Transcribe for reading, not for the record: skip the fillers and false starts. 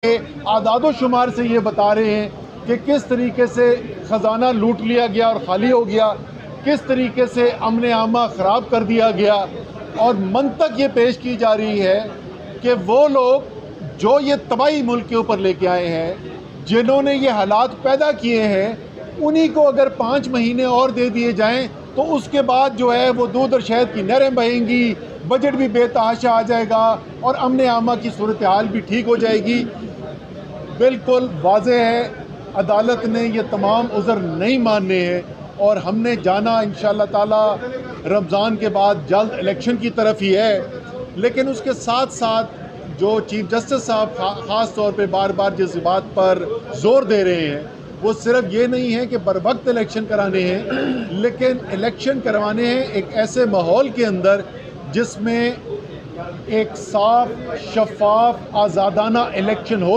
اعداد و شمار سے یہ بتا رہے ہیں کہ کس طریقے سے خزانہ لوٹ لیا گیا اور خالی ہو گیا، کس طریقے سے امن عامہ خراب کر دیا گیا، اور منطق یہ پیش کی جا رہی ہے کہ وہ لوگ جو یہ تباہی ملک کے اوپر لے کے آئے ہیں، جنہوں نے یہ حالات پیدا کیے ہیں، انہی کو اگر 5 مہینے اور دے دیے جائیں تو اس کے بعد جو ہے وہ دودھ اور شہد کی نہریں بہیں گی، بجٹ بھی بے تحاشا آ جائے گا اور امن عامہ کی صورتحال بھی ٹھیک ہو جائے گی۔ بالکل واضح ہے، عدالت نے یہ تمام عذر نہیں ماننے ہیں اور ہم نے جانا انشاءاللہ تعالی رمضان کے بعد جلد الیکشن کی طرف ہی ہے، لیکن اس کے ساتھ ساتھ جو چیف جسٹس صاحب خاص طور پہ بار بار جس بات پر زور دے رہے ہیں وہ صرف یہ نہیں ہے کہ بر وقت الیکشن کرانے ہیں، لیکن الیکشن کروانے ہیں ایک ایسے ماحول کے اندر جس میں ایک صاف، شفاف، آزادانہ الیکشن ہو